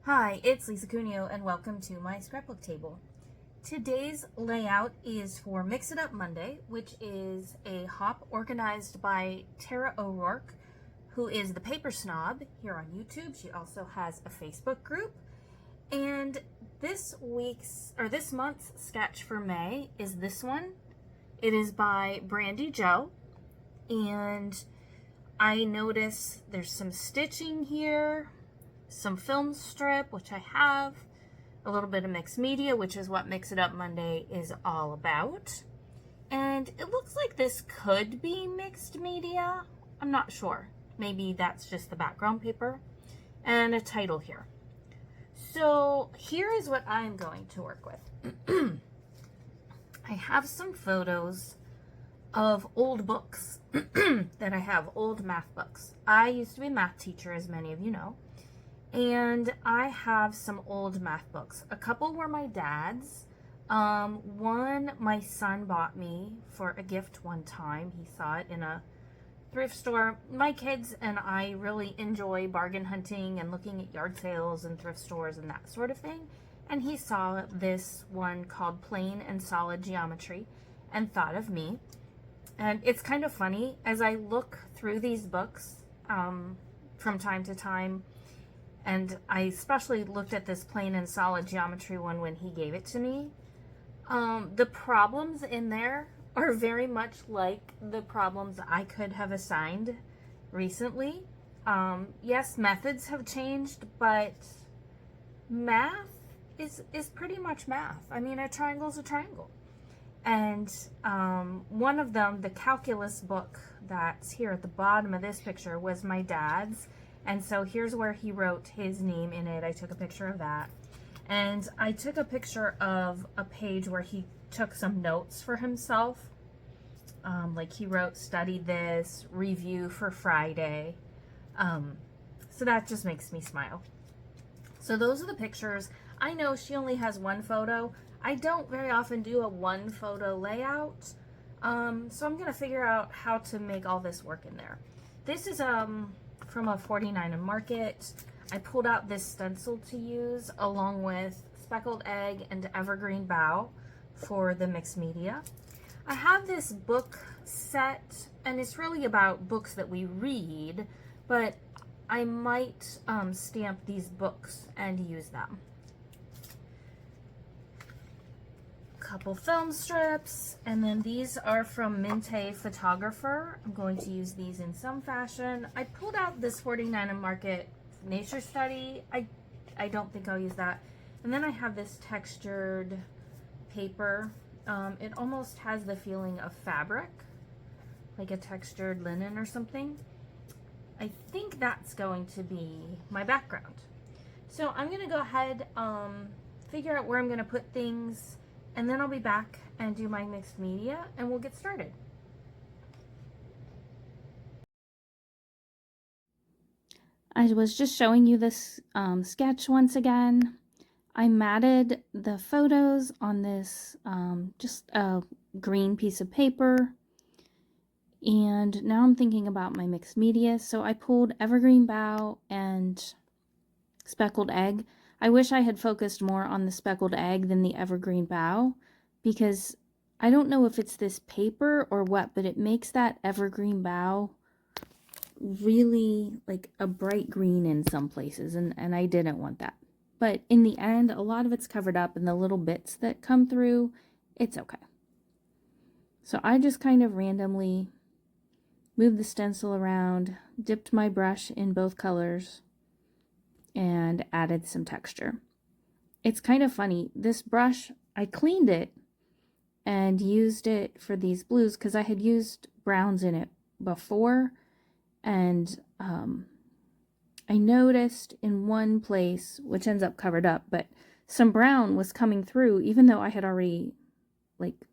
Hi, it's Lisa Cuneo and welcome to my scrapbook table. Today's layout is for Mix It Up Monday, which is a hop organized by Tara O'Rourke, who is the Paper Snob here on YouTube. She also has a Facebook group. And this month's sketch for May is this one. It is by Brandy Joe, and I notice there's some stitching here, some film strip, which I have, a little bit of mixed media, which is what Mix It Up Monday is all about. And it looks like this could be mixed media. I'm not sure. Maybe that's just the background paper. And a title here. So here is what I'm going to work with. I have some photos of old books that I have, old math books. I used to be a math teacher, as many of you know. And I have some old math books. A couple were my dad's. One my son bought me for a gift one time. He saw it in a thrift store. My kids and I really enjoy bargain hunting and looking at yard sales and thrift stores and that sort of thing. And he saw this one called Plain and Solid Geometry and thought of me. And it's kind of funny, as I look through these books from time to time, and I especially looked at this Plain and Solid Geometry one when he gave it to me. The problems in there are very much like the problems I could have assigned recently. Yes, methods have changed, but math is pretty much math. I mean, a triangle is a triangle. And one of them, the calculus book that's here at the bottom of this picture, was my dad's. And so here's where he wrote his name in it. I took a picture of that. And I took a picture of a page where he took some notes for himself. Like he wrote, study this, review for Friday. So that just makes me smile. So those are the pictures. I know she only has one photo. I don't very often do a one photo layout. So I'm gonna figure out how to make all this work in there. This is from a 49 Market. I pulled out this stencil to use along with Speckled Egg and Evergreen Bough for the mixed media. I have this book set, and it's really about books that we read, but I might stamp these books and use them. Couple film strips, and then these are from Minte Photographer. I'm going to use these in some fashion. I pulled out this 49 Market Nature Study. I don't think I'll use that. And then I have this textured paper. It almost has the feeling of fabric, like a textured linen or something. I think that's going to be my background. So I'm gonna go ahead, figure out where I'm gonna put things, and then I'll be back and do my mixed media, and we'll get started. I was just showing you this sketch once again. I matted the photos on this just a green piece of paper. And now I'm thinking about my mixed media. So I pulled Evergreen Bough and Speckled Egg. I wish I had focused more on the Speckled Egg than the Evergreen Bough, because I don't know if it's this paper or what, but it makes that Evergreen Bough really like a bright green in some places, and I didn't want that. But in the end, a lot of it's covered up, and the little bits that come through, it's okay. So I just kind of randomly moved the stencil around, dipped my brush in both colors, and added some texture. It's kind of funny. This brush, I cleaned it and used it for these blues because I had used browns in it before, and I noticed in one place, which ends up covered up, but some brown was coming through even though I had already like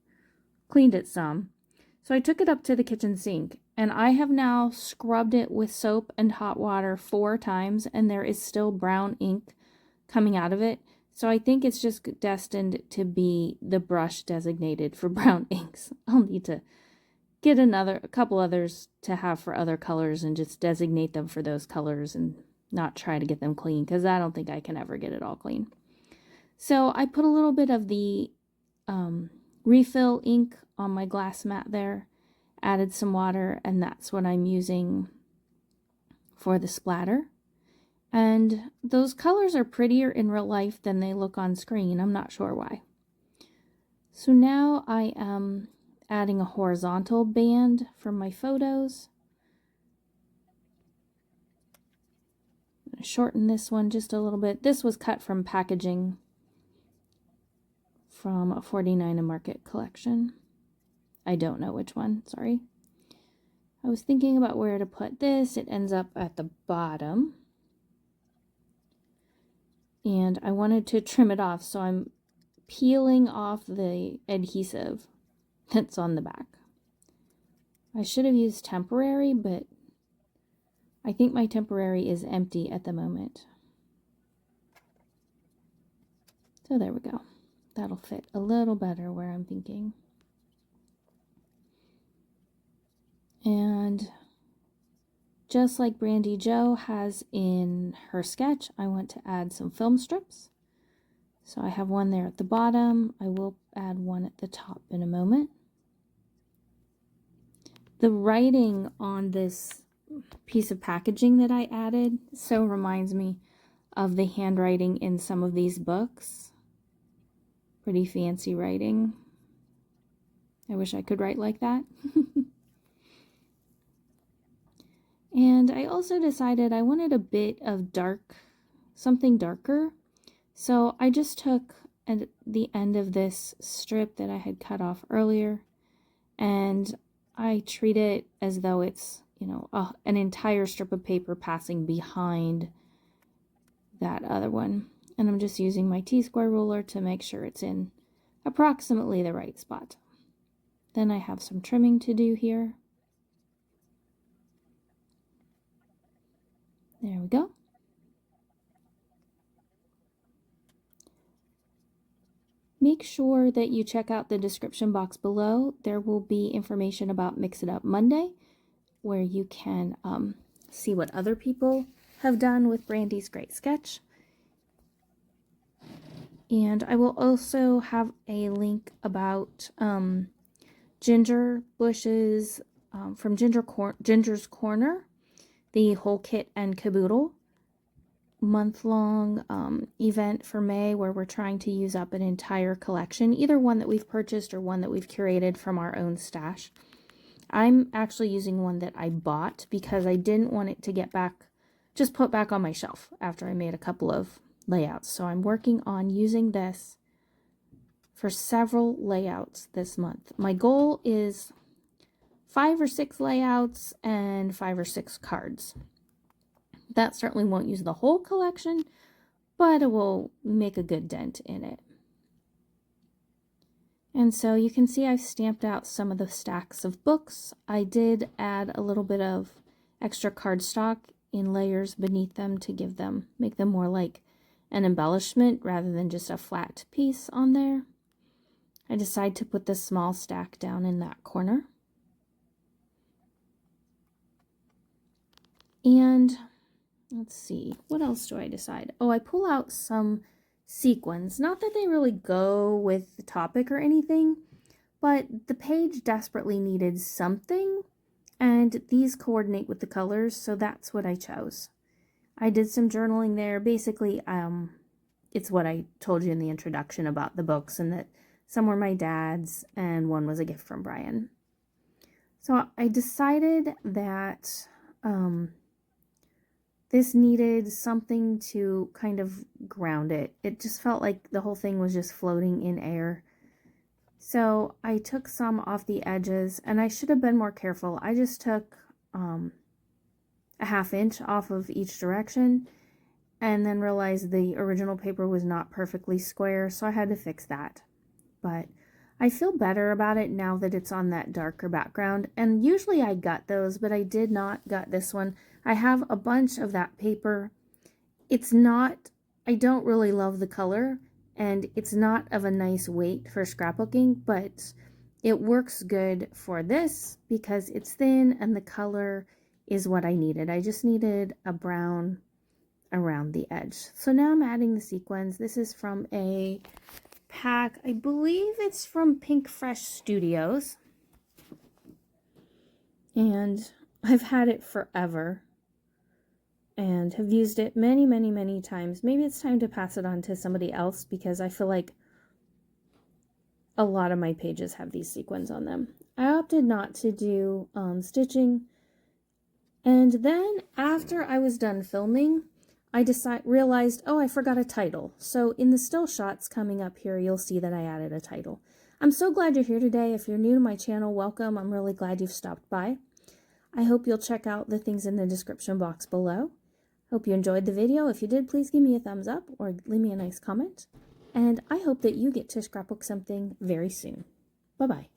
cleaned it some. So I took it up to the kitchen sink, and I have now scrubbed it with soap and hot water 4 times, and there is still brown ink coming out of it. So I think it's just destined to be the brush designated for brown inks. I'll need to get a couple others to have for other colors and just designate them for those colors and not try to get them clean, because I don't think I can ever get it all clean. So I put a little bit of the refill ink on my glass mat there, added some water, and that's what I'm using for the splatter. And those colors are prettier in real life than they look on screen. I'm not sure why. So now I am adding a horizontal band for my photos. I'm going to shorten this one just a little bit. This was cut from packaging from a 49 A Market collection. I don't know which one, sorry. I was thinking about where to put this. It ends up at the bottom. And I wanted to trim it off, so I'm peeling off the adhesive that's on the back. I should have used temporary, but I think my temporary is empty at the moment. So there we go. That'll fit a little better where I'm thinking. And just like Brandy Jo has in her sketch, I want to add some film strips. So I have one there at the bottom. I will add one at the top in a moment. The writing on this piece of packaging that I added so reminds me of the handwriting in some of these books. Pretty fancy writing. I wish I could write like that. And I also decided I wanted a bit of something darker. So I just took at the end of this strip that I had cut off earlier, and I treat it as though it's, you know, an entire strip of paper passing behind that other one. And I'm just using my T-square ruler to make sure it's in approximately the right spot. Then I have some trimming to do here. There we go. Make sure that you check out the description box below. There will be information about Mix It Up Monday, where you can see what other people have done with Brandy's great sketch. And I will also have a link about Ginger Bush's from Ginger's Corner, the whole kit and caboodle month-long event for May, where we're trying to use up an entire collection, either one that we've purchased or one that we've curated from our own stash. I'm actually using one that I bought because I didn't want it to get just put back on my shelf after I made a couple of layouts. So I'm working on using this for several layouts this month. My goal is 5 or 6 layouts and 5 or 6 cards. That certainly won't use the whole collection, but it will make a good dent in it. And so you can see I've stamped out some of the stacks of books. I did add a little bit of extra cardstock in layers beneath them to make them more like an embellishment rather than just a flat piece on there. I decided to put this small stack down in that corner. And let's see, what else do I decide? Oh, I pull out some sequins. Not that they really go with the topic or anything, but the page desperately needed something, and these coordinate with the colors, so that's what I chose. I did some journaling there. Basically, it's what I told you in the introduction about the books, and that some were my dad's and one was a gift from Brian. So I decided that this needed something to kind of ground it. It just felt like the whole thing was just floating in air. So I took some off the edges, and I should have been more careful. I just took a 1/2 inch off of each direction, and then realized the original paper was not perfectly square, so I had to fix that. But I feel better about it now that it's on that darker background. And usually I gut those, but I did not gut this one. I have a bunch of that paper. I don't really love the color, and it's not of a nice weight for scrapbooking, but it works good for this because it's thin and the color is what I needed. I just needed a brown around the edge. So now I'm adding the sequins. This is from a pack, I believe it's from Pink Fresh Studios. And I've had it forever and have used it many, many, many times. Maybe it's time to pass it on to somebody else because I feel like a lot of my pages have these sequins on them. I opted not to do stitching. And then after I was done filming, I realized, oh, I forgot a title. So in the still shots coming up here, you'll see that I added a title. I'm so glad you're here today. If you're new to my channel, welcome. I'm really glad you've stopped by. I hope you'll check out the things in the description box below. Hope you enjoyed the video. If you did, please give me a thumbs up or leave me a nice comment. And I hope that you get to scrapbook something very soon. Bye-bye.